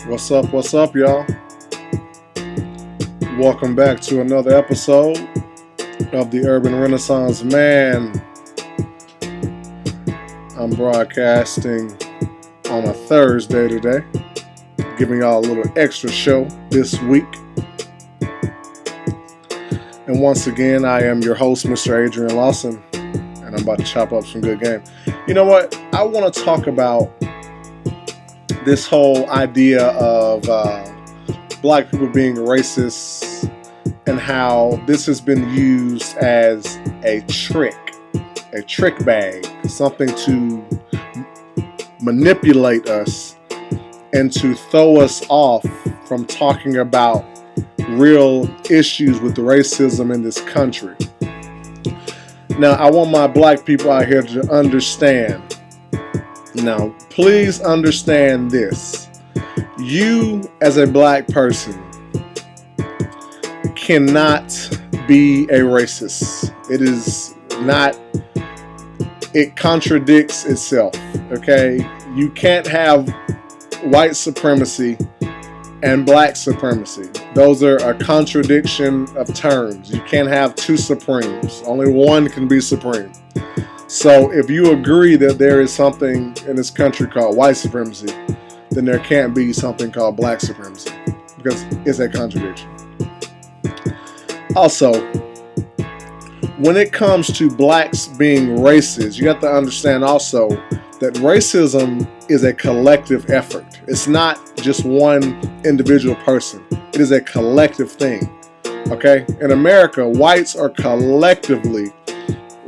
What's up, y'all? Welcome back to another episode of the Urban Renaissance Man. I'm broadcasting on a Thursday today, giving y'all a little extra show this week. And once again, I am your host, Mr. Adrian Lawson, and I'm about to chop up some good game. You know what? I want to talk about this whole idea of black people being racist and how this has been used as a trick bag, something to manipulate us and to throw us off from talking about real issues with racism in this country. Now, I want my black people out here to understand. Now, please understand this. You, as a black person, cannot be a racist. It is not, it contradicts itself, okay? You can't have white supremacy and black supremacy. Those are a contradiction of terms. You can't have two supremes. Only one can be supreme. So if you agree that there is something in this country called white supremacy, then there can't be something called black supremacy, because it's a contradiction. Also, when it comes to blacks being racist, you have to understand also that racism is a collective effort. It's not just one individual person. It is a collective thing. Okay? In America, whites are collectively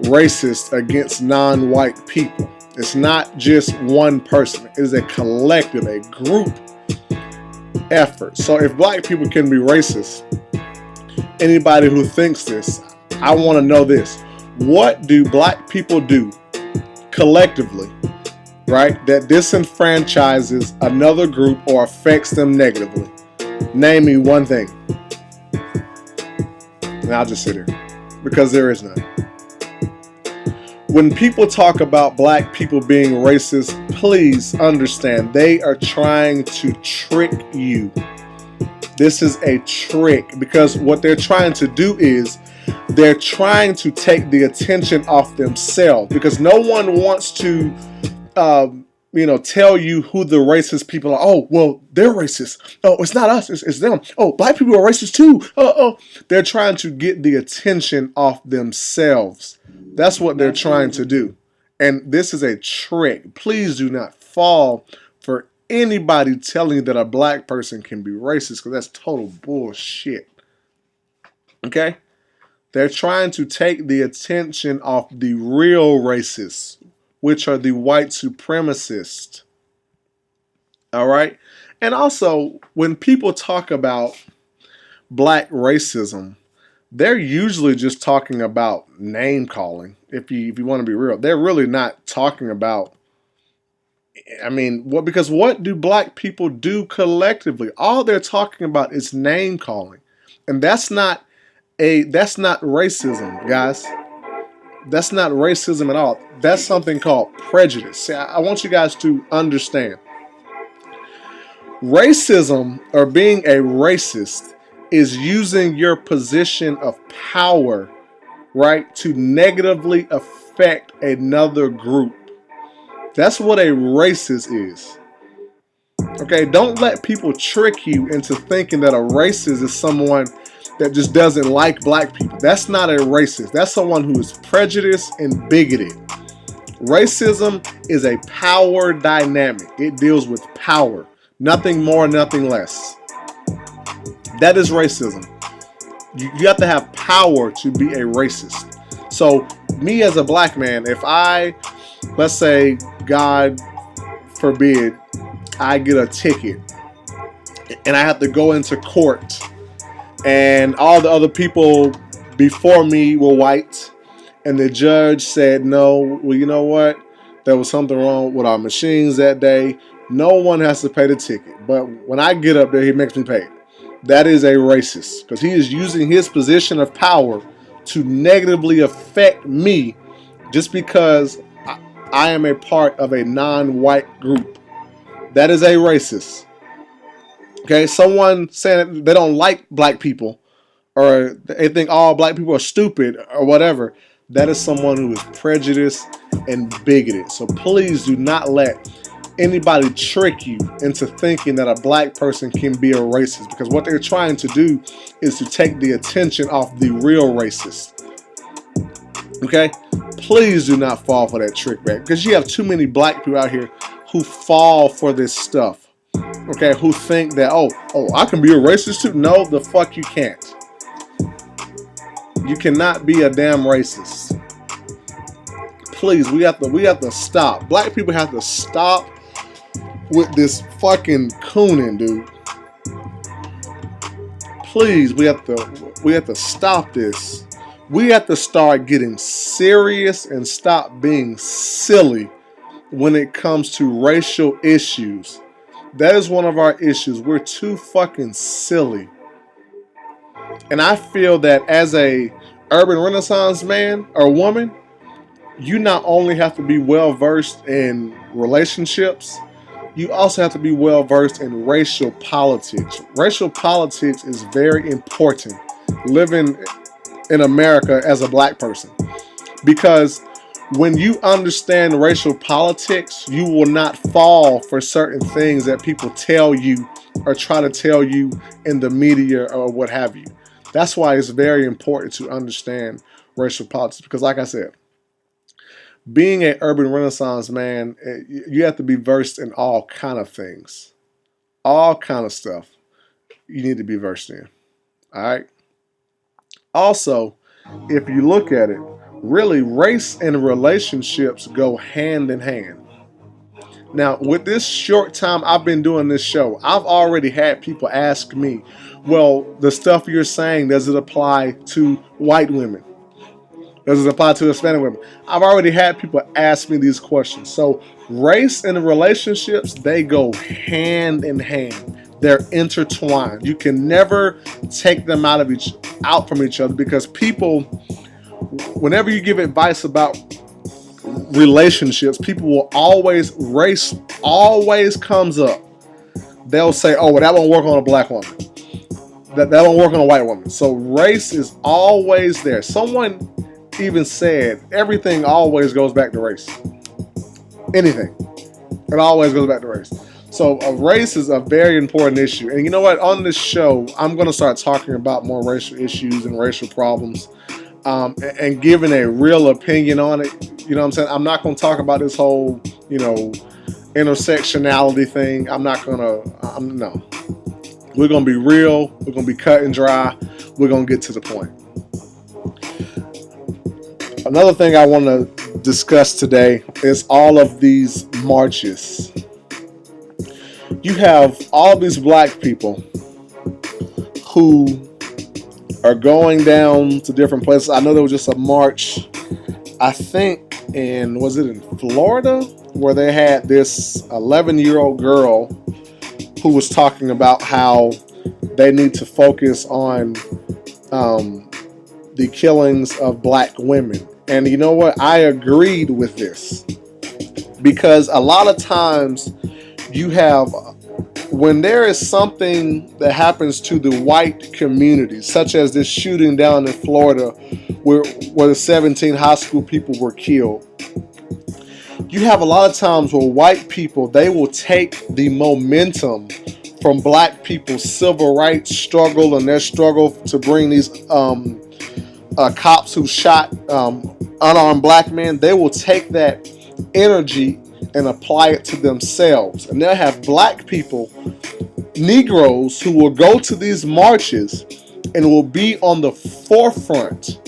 racist against non-white people. It's not just one person. It is a collective, a group effort. So if black people can be racist, anybody who thinks this, I want to know this. What do black people do collectively, right, that disenfranchises another group or affects them negatively? Name me one thing. And I'll just sit here, because there is none. When people talk about black people being racist, please understand they are trying to trick you. This is a trick, because what they're trying to do is they're trying to take the attention off themselves, because no one wants to tell you who the racist people are. Oh, well, they're racist. Oh, it's not us, it's them. Oh, black people are racist too. They're trying to get the attention off themselves. That's what they're trying to do. And this is a trick. Please do not fall for anybody telling you that a black person can be racist, because that's total bullshit. Okay? They're trying to take the attention off the real racists, which are the white supremacists. All right? And also, when people talk about black racism, they're usually just talking about name calling. If you want to be real, they're really not talking about. Because what do black people do collectively? All they're talking about is name calling, and that's not racism, guys. That's not racism at all. That's something called prejudice. See, I want you guys to understand. Racism, or being a racist, is using your position of power, right, to negatively affect another group. That's what a racist is. Okay, don't let people trick you into thinking that a racist is someone that just doesn't like black people. That's not a racist. That's someone who is prejudiced and bigoted. Racism is a power dynamic. It deals with power. Nothing more, nothing less. That is racism. You have to have power to be a racist. So me as a black man, if let's say, God forbid, I get a ticket and I have to go into court, and all the other people before me were white, and the judge said, no, well, you know what? There was something wrong with our machines that day. No one has to pay the ticket. But when I get up there, he makes me pay it. That is a racist, because he is using his position of power to negatively affect me just because I am a part of a non-white group. That is a racist. Okay, someone saying they don't like black people or they think all black people are stupid or whatever, that is someone who is prejudiced and bigoted. So please do not let anybody trick you into thinking that a black person can be a racist, because what they're trying to do is to take the attention off the real racist. Okay? Please do not fall for that trick back, because you have too many black people out here who fall for this stuff. Okay, who think that oh, I can be a racist too. No, the fuck you can't. You cannot be a damn racist. Please, we have to stop. Black people have to stop with this fucking cooning, dude. Please, we have to stop this. We have to start getting serious and stop being silly when it comes to racial issues. That is one of our issues. We're too fucking silly. And I feel that as a urban renaissance man or woman, you not only have to be well versed in relationships, you also have to be well versed in racial politics. Racial politics is very important living in America as a black person, because when you understand racial politics, you will not fall for certain things that people tell you or try to tell you in the media or what have you. That's why it's very important to understand racial politics, because like I said, being an urban renaissance man, you have to be versed in all kind of things. All kind of stuff you need to be versed in. All right? Also, if you look at it, really, race and relationships go hand in hand. Now, with this short time I've been doing this show, I've already had people ask me, well, the stuff you're saying, does it apply to white women? Does it apply to Hispanic women? I've already had people ask me these questions. So race and relationships, they go hand in hand. They're intertwined. You can never take them out from each other, because people, whenever you give advice about relationships, people will always, race always comes up. They'll say, oh, well, that won't work on a black woman. That won't work on a white woman. So race is always there. Someone even said everything always goes back to race. Anything. It always goes back to race. So race is a very important issue. And you know what? On this show, I'm going to start talking about more racial issues and racial problems, and giving a real opinion on it. You know what I'm saying? I'm not going to talk about this whole, intersectionality thing. No. We're going to be real. We're going to be cut and dry. We're going to get to the point. Another thing I want to discuss today is all of these marches. You have all these black people who are going down to different places. I know there was just a march, I think was it in Florida, where they had this 11-year-old girl who was talking about how they need to focus on the killings of black women. And you know what? I agreed with this, because a lot of times you have, when there is something that happens to the white community, such as this shooting down in Florida where the 17 high school people were killed, you have a lot of times where white people, they will take the momentum from black people's civil rights struggle and their struggle to bring these cops who shot unarmed black men. They will take that energy and apply it to themselves. And they'll have black people, Negroes, who will go to these marches and will be on the forefront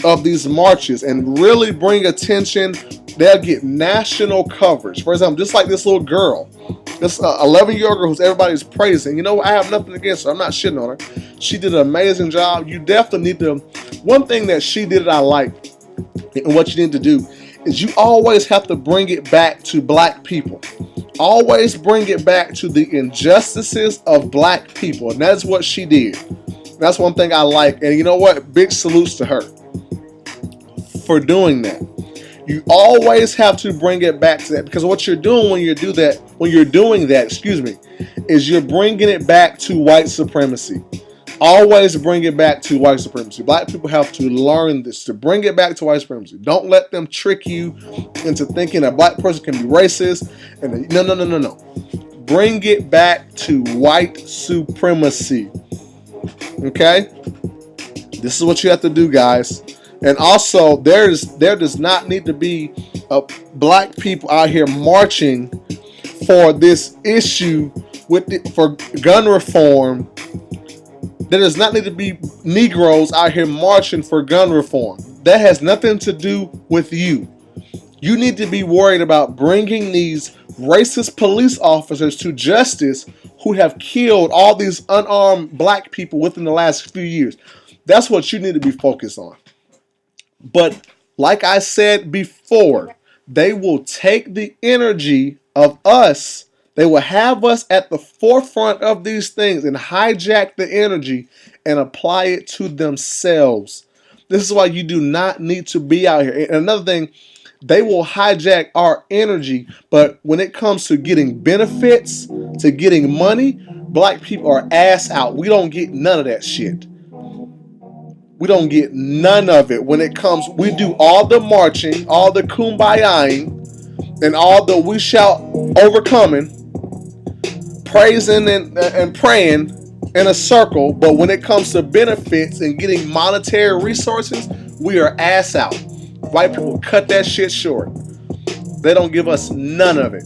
of these marches and really bring attention. They'll get national coverage. For example, just like this little girl, this 11-year-old girl who's everybody's praising. You know, I have nothing against her. I'm not shitting on her. She did an amazing job. You definitely need to. One thing that she did that I like, and what you need to do, is you always have to bring it back to black people. Always bring it back to the injustices of black people. And that's what she did. That's one thing I like. And you know what? Big salutes to her for doing that. You always have to bring it back to that, because what you're doing when you're doing that, is you're bringing it back to white supremacy. Always bring it back to white supremacy. Black people have to learn this, to bring it back to white supremacy. Don't let them trick you into thinking a black person can be racist. And no. Bring it back to white supremacy. Okay? This is what you have to do, guys. And also, there does not need to be black people out here marching for this issue for gun reform. There does not need to be Negroes out here marching for gun reform. That has nothing to do with you. You need to be worried about bringing these racist police officers to justice who have killed all these unarmed black people within the last few years. That's what you need to be focused on. But like I said before, they will take the energy of us. They will have us at the forefront of these things and hijack the energy and apply it to themselves. This is why you do not need to be out here. And another thing, they will hijack our energy, but when it comes to getting benefits, to getting money, black people are ass out. We don't get none of that shit. We don't get none of it. When it comes, we do all the marching, all the kumbayaing, and all the we shall overcoming, praising and praying in a circle. But when it comes to benefits and getting monetary resources, we are ass out. White people cut that shit short. They don't give us none of it.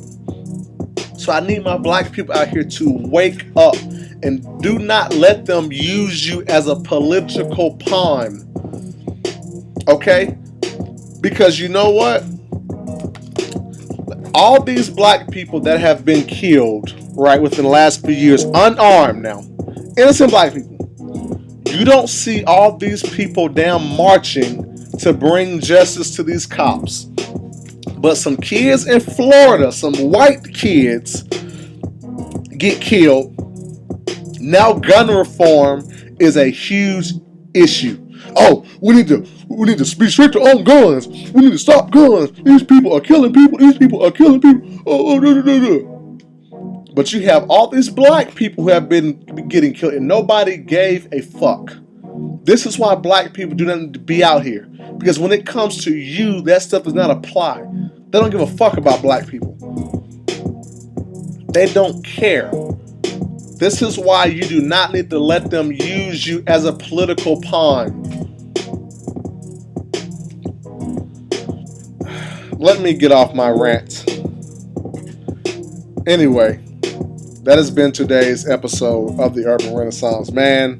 So I need my black people out here to wake up and do not let them use you as a political pawn. Okay? Because you know what? All these black people that have been killed, right, within the last few years, unarmed now, innocent black people, you don't see all these people down marching to bring justice to these cops. But some kids in Florida, some white kids, get killed. Now gun reform is a huge issue. Oh, we need to speak straight on guns. We need to stop guns. These people are killing people. These people are killing people. No. But you have all these black people who have been getting killed and nobody gave a fuck. This is why black people do not need to be out here. Because when it comes to you, that stuff does not apply. They don't give a fuck about black people. They don't care. This is why you do not need to let them use you as a political pawn. Let me get off my rant. Anyway, that has been today's episode of the Urban Renaissance. Man,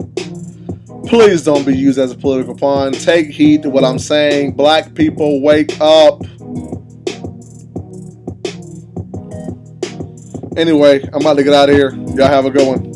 please don't be used as a political pawn. Take heed to what I'm saying. Black people, wake up. Anyway, I'm about to get out of here. Y'all have a good one.